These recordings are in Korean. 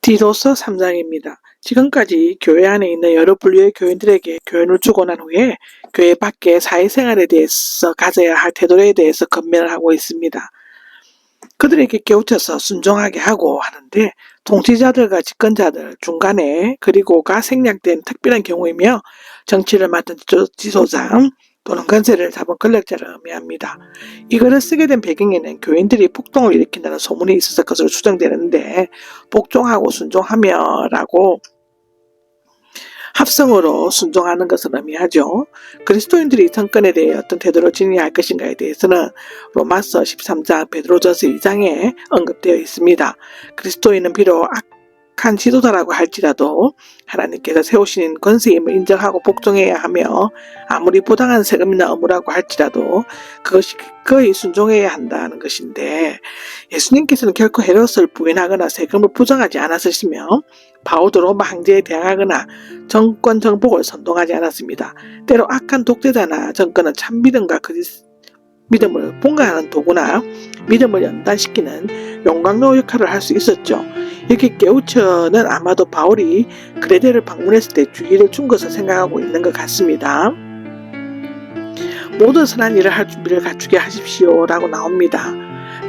디도서 3장입니다. 지금까지 교회 안에 있는 여러 분류의 교인들에게 교훈을 주고 난 후에 교회 밖의 사회생활에 대해서 가져야 할 태도에 대해서 건면을 하고 있습니다. 그들에게 깨우쳐서 순종하게 하고 하는데 통치자들과 집권자들 중간에 그리고가 생략된 특별한 경우이며 정치를 맡은 지도장 또는 권세를 잡은 권력자를 의미합니다. 이 글을 쓰게 된 배경에는 교인들이 폭동을 일으킨다는 소문이 있어서 것으로 추정되는데 복종하고 순종하며 라고 합성어로 순종하는 것을 의미하죠. 그리스도인들이 정권에 대해 어떤 태도를 지녀야 할 것인가에 대해서는 로마서 13장, 베드로전서 2장에 언급되어 있습니다. 그리스도인은 비록 악한 지도자라고 할지라도 하나님께서 세우신 권세임을 인정하고 복종해야 하며 아무리 부당한 세금이나 의무라고 할지라도 그것이 기꺼이 순종해야 한다는 것인데 예수님께서는 결코 헤롯을 부인하거나 세금을 부정하지 않았으시며 바오도 로마 황제에 대항하거나 정권 정복을 선동하지 않았습니다. 때로 악한 독재자나 정권은 참 믿음과 거짓 믿음을 분간하는 도구나 믿음을 연단시키는 용광로 역할을 할 수 있었죠. 이렇게 깨우쳐는 아마도 바울이 그레데를 방문했을 때 주의를 준 것을 생각하고 있는 것 같습니다. 모든 선한 일을 할 준비를 갖추게 하십시오 라고 나옵니다.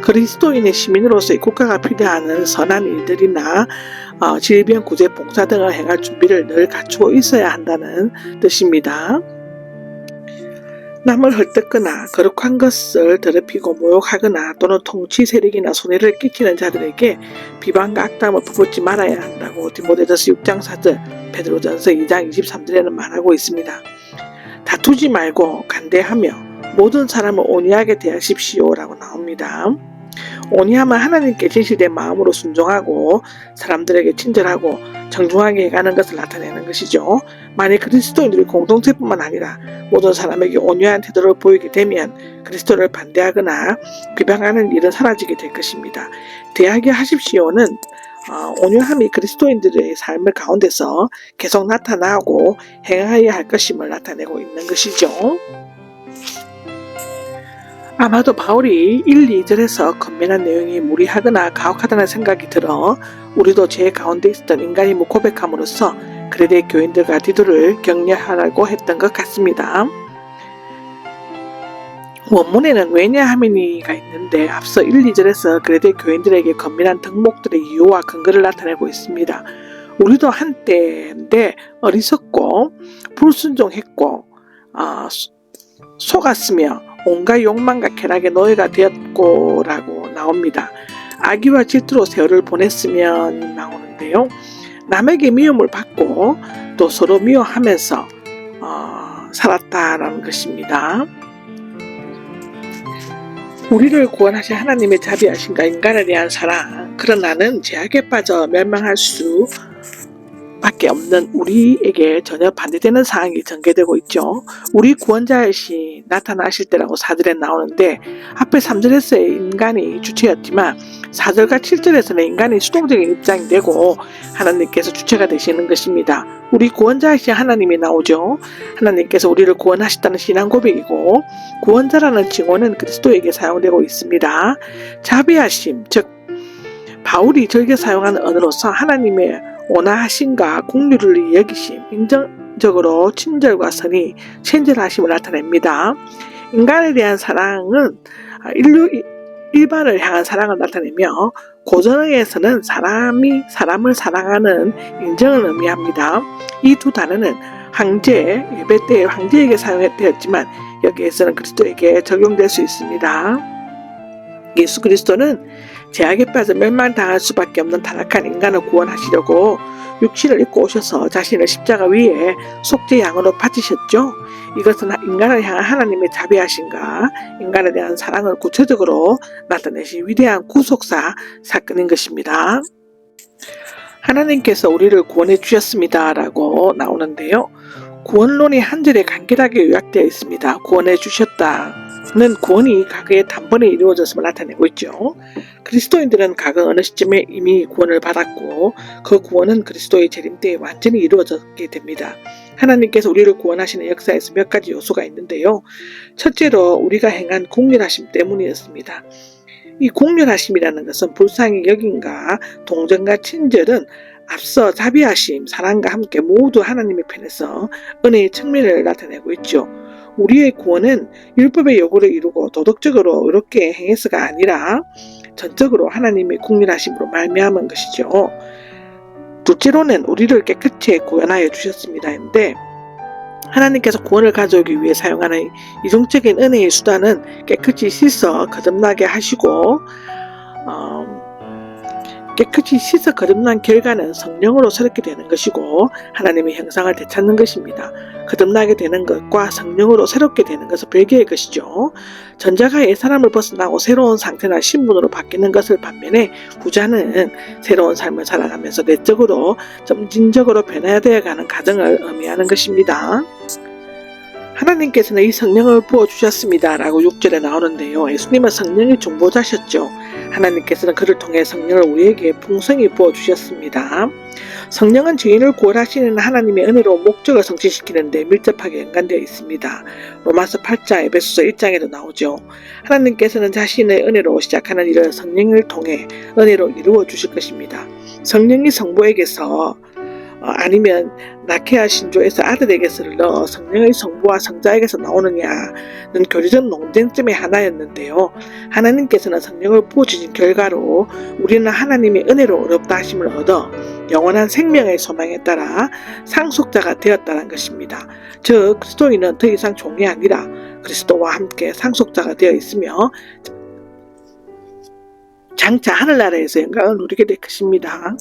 그리스도인의 시민으로서의 국가가 필요하는 선한 일들이나 질병 구제 봉사 등을 행할 준비를 늘 갖추고 있어야 한다는 뜻입니다. 남을 헐뜯거나 거룩한 것을 더럽히고 모욕하거나 또는 통치 세력이나 손해를 끼치는 자들에게 비방과 악담을 퍼붓지 말아야 한다고 디모데전서 6장 4절, 베드로전서 2장 23절에는 말하고 있습니다. 다투지 말고 간대하며 모든 사람을 온유하게 대하십시오 라고 나옵니다. 온유함은 하나님께 진실된 마음으로 순종하고 사람들에게 친절하고 정중하게 가는 것을 나타내는 것이죠. 만약 그리스도인들이 공동체뿐만 아니라 모든 사람에게 온유한 태도를 보이게 되면 그리스도를 반대하거나 비방하는 일은 사라지게 될 것입니다. 대하게 하십시오는 온유함이 그리스도인들의 삶을 가운데서 계속 나타나고 행하여야 할 것임을 나타내고 있는 것이죠. 아마도 바울이 1, 2절에서 건면한 내용이 무리하거나 가혹하다는 생각이 들어 우리도 제 가운데 있었던 인간임을 고백함으로써 그레데 교인들과 디도를 격려하라고 했던 것 같습니다. 원문에는 왜냐하면이가 있는데 앞서 1, 2절에서 그레데 교인들에게 건면한 덕목들의 이유와 근거를 나타내고 있습니다. 우리도 한때인데 어리석고 불순종했고 속았으며 온갖 욕망과 쾌락의 노예가 되었고 라고 나옵니다. 악의와 질투로 세월을 보냈으면 나오는데요. 남에게 미움을 받고 또 서로 미워하면서 살았다라는 것입니다. 우리를 구원하신 하나님의 자비하심과 인간에 대한 사랑, 그러나는 죄악에 빠져 멸망할 수 밖에 없는 우리에게 전혀 반대되는 사항이 전개되고 있죠. 우리 구원자이신 나타나실 때라고 4절에 나오는데 앞에 3절에서의 인간이 주체였지만 4절과 7절에서는 인간이 수동적인 입장이 되고 하나님께서 주체가 되시는 것입니다. 우리 구원자이신 하나님이 나오죠. 하나님께서 우리를 구원하셨다는 신앙 고백이고 구원자라는 칭호는 그리스도에게 사용되고 있습니다. 자비하심, 즉 바울이 즐겨 사용하는 언어로서 하나님의 온화하심과 긍휼을 여기심, 인정적으로 친절과 선의, 친절하심을 나타냅니다. 인간에 대한 사랑은 인류 일반을 향한 사랑을 나타내며 고전어에서는 사람이 사람을 사랑하는 인정을 의미합니다. 이 두 단어는 황제, 예배 때 황제에게 사용되었지만 여기에서는 그리스도에게 적용될 수 있습니다. 예수 그리스도는 죄악에 빠져 멸망당할 수밖에 없는 타락한 인간을 구원하시려고 육신을 입고 오셔서 자신을 십자가 위에 속죄 양으로 바치셨죠. 이것은 인간을 향한 하나님의 자비하심과 인간에 대한 사랑을 구체적으로 나타내신 위대한 구속사 사건인 것입니다. 하나님께서 우리를 구원해 주셨습니다 라고 나오는데요. 구원론이 한 절에 간결하게 요약되어 있습니다. 구원해 주셨다는 구원이 과거에 단번에 이루어졌음을 나타내고 있죠. 그리스도인들은 과거 어느 시점에 이미 구원을 받았고 그 구원은 그리스도의 재림 때에 완전히 이루어졌게 됩니다. 하나님께서 우리를 구원하시는 역사에서 몇 가지 요소가 있는데요. 첫째로 우리가 행한 긍휼하심 때문이었습니다. 이 국률하심이라는 것은 불쌍히 여김과 동정과 친절은 앞서 자비하심, 사랑과 함께 모두 하나님의 편에서 은혜의 측면을 나타내고 있죠. 우리의 구원은 율법의 요구를 이루고 도덕적으로 의롭게 행해서가 아니라 전적으로 하나님의 국률하심으로 말미암은 것이죠. 둘째로는 우리를 깨끗이 구원하여 주셨습니다. 근데 하나님께서 구원을 가져오기 위해 사용하는 이중적인 은혜의 수단은 깨끗이 씻어 거듭나게 하시고 깨끗이 씻어 거듭난 결과는 성령으로 새롭게 되는 것이고 하나님의 형상을 되찾는 것입니다. 거듭나게 되는 것과 성령으로 새롭게 되는 것은 별개의 것이죠. 전자가 옛사람을 벗어나고 새로운 상태나 신분으로 바뀌는 것을 반면에 후자는 새로운 삶을 살아가면서 내적으로 점진적으로 변화되어가는 과정을 의미하는 것입니다. 하나님께서는 이 성령을 부어주셨습니다 라고 6절에 나오는데요. 예수님은 성령의 중보자셨죠. 하나님께서는 그를 통해 성령을 우리에게 풍성히 부어주셨습니다. 성령은 죄인을 구원하시는 하나님의 은혜로 목적을 성취시키는 데 밀접하게 연관되어 있습니다. 로마서 8장, 에베소서 1장에도 나오죠. 하나님께서는 자신의 은혜로 시작하는 일을 성령을 통해 은혜로 이루어 주실 것입니다. 성령이 성부에게서 아니면 나케아 신조에서 아들에게서를 넣어 성령의 성부와 성자에게서 나오느냐는 교리적 논쟁점의 하나였는데요. 하나님께서는 성령을 부어주신 결과로 우리는 하나님의 은혜로 의롭다 하심을 얻어 영원한 생명의 소망에 따라 상속자가 되었다는 것입니다. 즉 그리스도인은 더 이상 종이 아니라 그리스도와 함께 상속자가 되어 있으며 장차 하늘나라에서 영광을 누리게 될 것입니다.